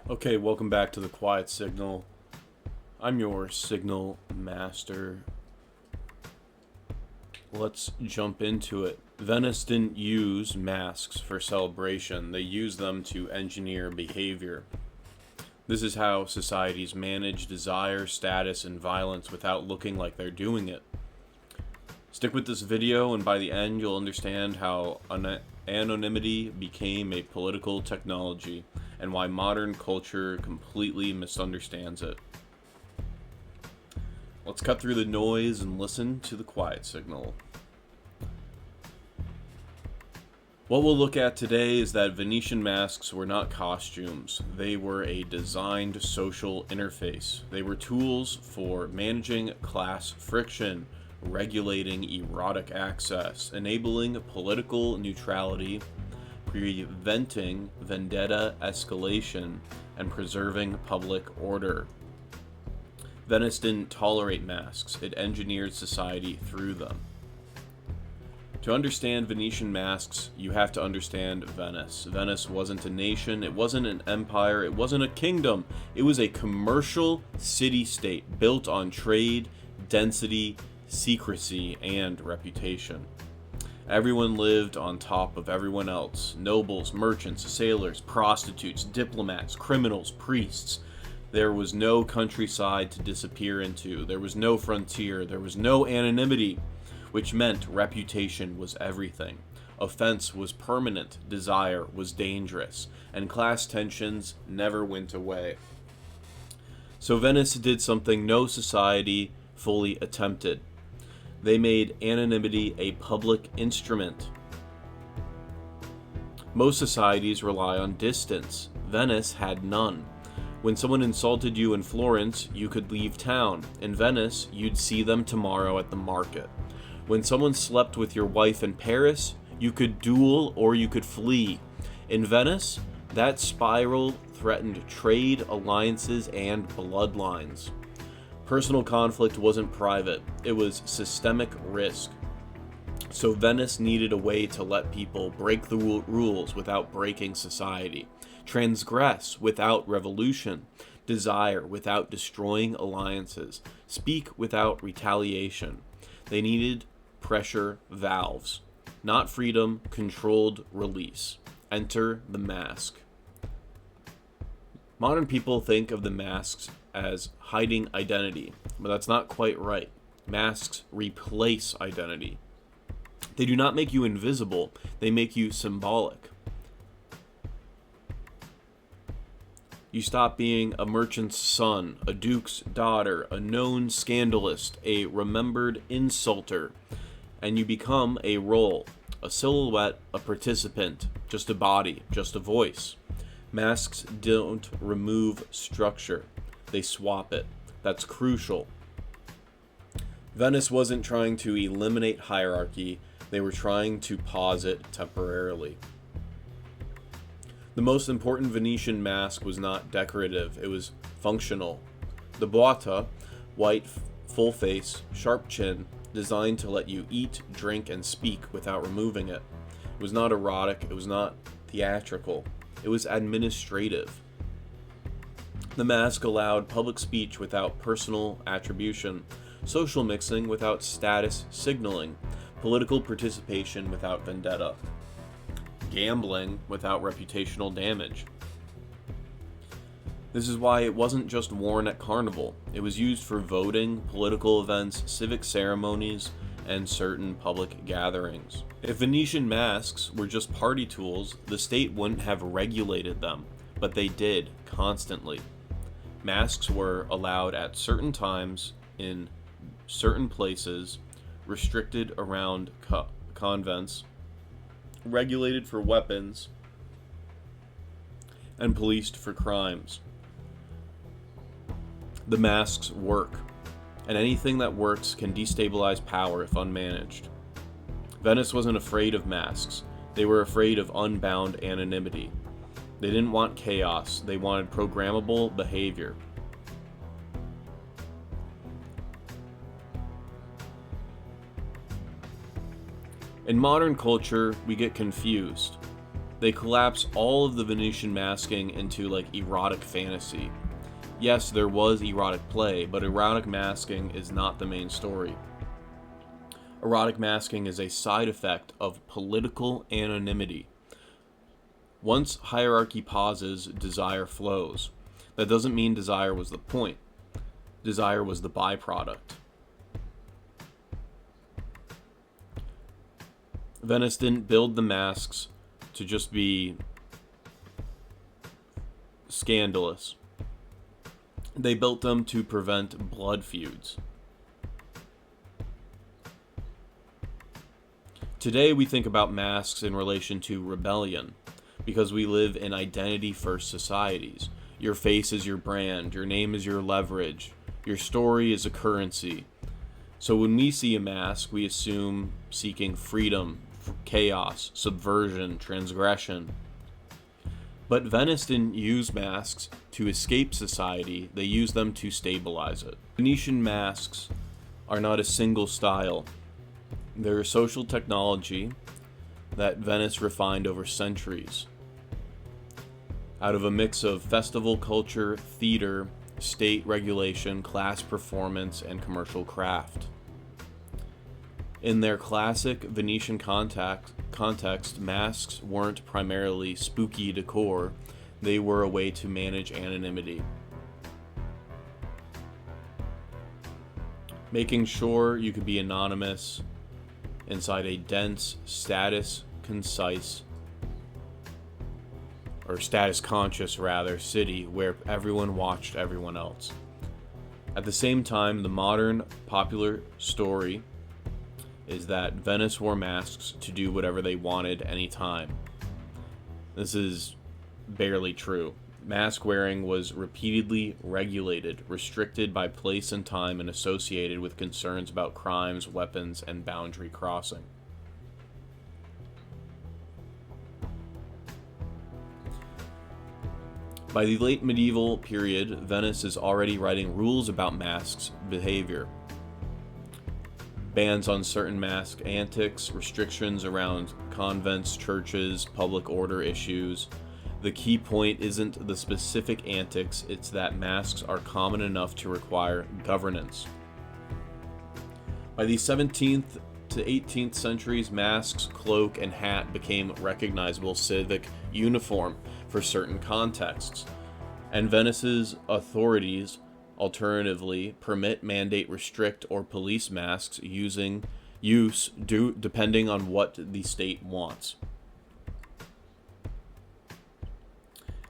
Okay, welcome back to the Quiet Signal. I'm your signal master. Let's jump into it. Venice didn't use masks for celebration, they used them to engineer behavior. This is how societies manage desire, status, and violence without looking like they're doing it. Stick with this video, and by the end, you'll understand how anonymity became a political technology and why modern culture completely misunderstands it. Let's cut through the noise and listen to the quiet signal. What we'll look at today is that Venetian masks were not costumes. They were a designed social interface. They were tools for managing class friction, regulating erotic access, enabling political neutrality, preventing vendetta escalation, and preserving public order. Venice didn't tolerate masks, it engineered society through them. To understand Venetian masks, you have to understand Venice. Venice wasn't a nation, it wasn't an empire, it wasn't a kingdom. It was a commercial city-state built on trade, density, secrecy, and reputation. Everyone lived on top of everyone else. Nobles, merchants, sailors, prostitutes, diplomats, criminals, priests. There was no countryside to disappear into. There was no frontier. There was no anonymity, which meant reputation was everything. Offense was permanent. Desire was dangerous. And class tensions never went away. So Venice did something no society fully attempted. They made anonymity a public instrument. Most societies rely on distance. Venice had none. When someone insulted you in Florence, you could leave town. In Venice, you'd see them tomorrow at the market. When someone slept with your wife in Paris, you could duel or you could flee. In Venice, that spiral threatened trade, alliances, and bloodlines. Personal conflict wasn't private, it was systemic risk. So Venice needed a way to let people break the rules without breaking society, transgress without revolution, desire without destroying alliances, speak without retaliation. They needed pressure valves, not freedom, controlled release. Enter the mask. Modern people think of the masks as hiding identity, but that's not quite right. Masks replace identity. They do not make you invisible, they make you symbolic. You stop being a merchant's son, a duke's daughter, a known scandalist, a remembered insulter, and you become a role, a silhouette, a participant, just a body, just a voice. Masks don't remove structure. They swap it. That's crucial. Venice wasn't trying to eliminate hierarchy, they were trying to pause it temporarily. The most important Venetian mask was not decorative, it was functional. The Bauta, white, full face, sharp chin, designed to let you eat, drink, and speak without removing it. It was not erotic, it was not theatrical, it was administrative. The mask allowed public speech without personal attribution, social mixing without status signaling, political participation without vendetta, gambling without reputational damage. This is why it wasn't just worn at Carnival. It was used for voting, political events, civic ceremonies, and certain public gatherings. If Venetian masks were just party tools, the state wouldn't have regulated them, but they did constantly. Masks were allowed at certain times, in certain places, restricted around convents, regulated for weapons, and policed for crimes. The masks work, and anything that works can destabilize power if unmanaged. Venice wasn't afraid of masks, they were afraid of unbound anonymity. They didn't want chaos, they wanted programmable behavior. In modern culture, we get confused. They collapse all of the Venetian masking into like erotic fantasy. Yes, there was erotic play, but erotic masking is not the main story. Erotic masking is a side effect of political anonymity. Once hierarchy pauses, desire flows. That doesn't mean desire was the point. Desire was the byproduct. Venice didn't build the masks to just be scandalous. They built them to prevent blood feuds. Today we think about masks in relation to rebellion, because we live in identity-first societies. Your face is your brand, your name is your leverage, your story is a currency. So when we see a mask, we assume seeking freedom, chaos, subversion, transgression. But Venice didn't use masks to escape society, they used them to stabilize it. Venetian masks are not a single style. They're a social technology that Venice refined over centuries. Out of a mix of festival culture, theater, state regulation, class performance, and commercial craft. In their classic Venetian context, masks weren't primarily spooky decor, they were a way to manage anonymity. Making sure you could be anonymous inside a dense, status conscious city where everyone watched everyone else. At the same time, the modern popular story is that Venice wore masks to do whatever they wanted anytime. This is barely true. Mask wearing was repeatedly regulated, restricted by place and time, and associated with concerns about crimes, weapons, and boundary crossing. By the late medieval period, Venice is already writing rules about masks' behavior. Bans on certain mask antics, restrictions around convents, churches, public order issues. The key point isn't the specific antics, it's that masks are common enough to require governance. By the 17th to 18th centuries, masks, cloak, and hat became recognizable civic uniform for certain contexts, and Venice's authorities alternatively permit, mandate, restrict, or police masks depending on what the state wants.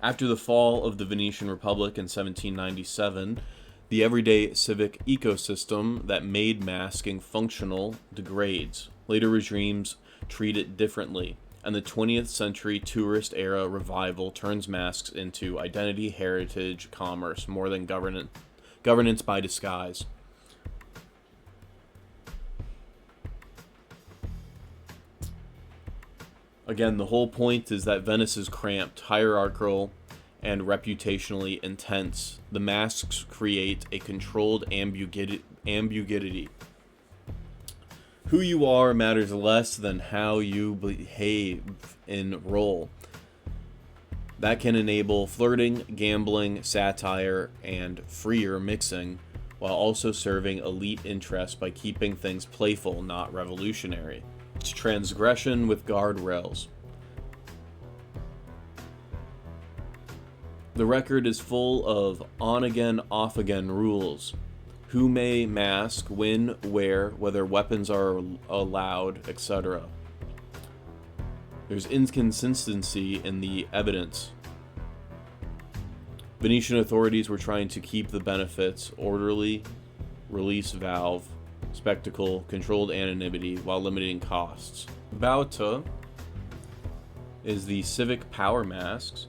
After the fall of the Venetian Republic in 1797, the everyday civic ecosystem that made masking functional degrades. Later regimes treat it differently, and the 20th century tourist era revival turns masks into identity, heritage, commerce, more than governance by disguise. Again, the whole point is that Venice is cramped, hierarchical, and reputationally intense. The masks create a controlled ambiguity. Who you are matters less than how you behave in role. That can enable flirting, gambling, satire, and freer mixing, while also serving elite interests by keeping things playful, not revolutionary. It's transgression with guardrails. The record is full of on-again, off-again rules. Who may mask, when, where, whether weapons are allowed, etc. There's inconsistency in the evidence. Venetian authorities were trying to keep the benefits orderly, release valve, spectacle, controlled anonymity, while limiting costs. Bauta is the civic power masks.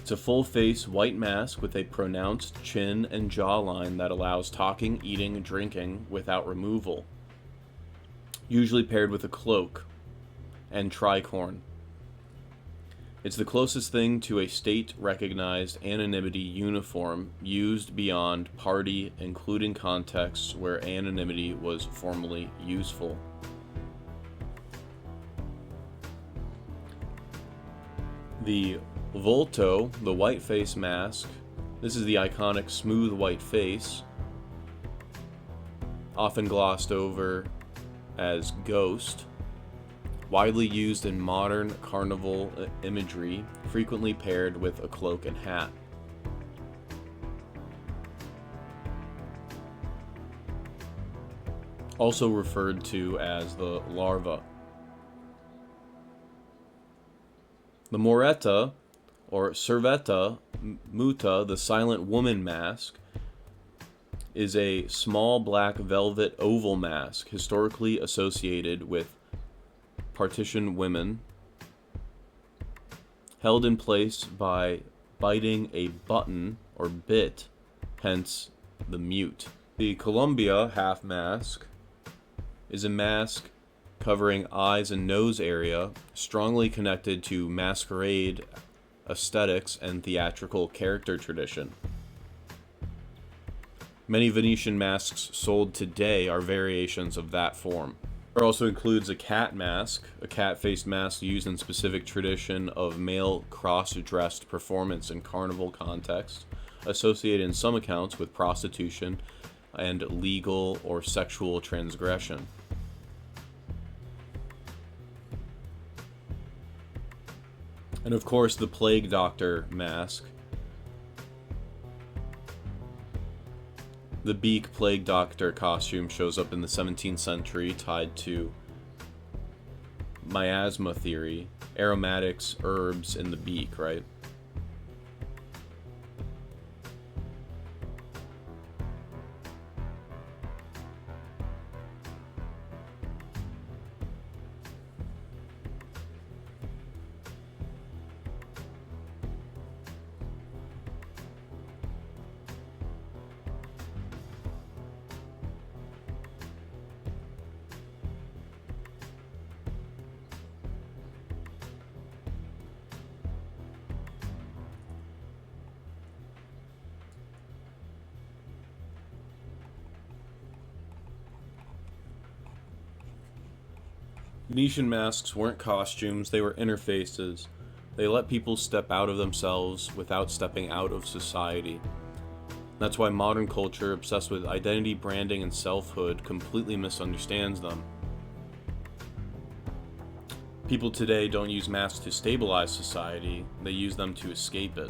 It's a full-face white mask with a pronounced chin and jawline that allows talking, eating, drinking without removal, usually paired with a cloak and tricorn. It's the closest thing to a state-recognized anonymity uniform used beyond party, including contexts where anonymity was formally useful. The volto, the white face mask, this is the iconic smooth white face, often glossed over as ghost, widely used in modern carnival imagery, frequently paired with a cloak and hat. Also referred to as the larva. The moretta, or servetta muta, the silent woman mask, is a small black velvet oval mask historically associated with partition women, held in place by biting a button or bit, hence the mute. The Columbia half mask is a mask covering eyes and nose area, strongly connected to masquerade aesthetics and theatrical character tradition. Many Venetian masks sold today are variations of that form. There also includes a cat mask, a cat-faced mask used in specific tradition of male cross-dressed performance in carnival context, associated in some accounts with prostitution and legal or sexual transgression. And of course, the plague doctor mask. The beak plague doctor costume shows up in the 17th century, tied to miasma theory, aromatics, herbs in the beak, right? Venetian masks weren't costumes, they were interfaces. They let people step out of themselves without stepping out of society. That's why modern culture, obsessed with identity, branding, and selfhood, completely misunderstands them. People today don't use masks to stabilize society, they use them to escape it.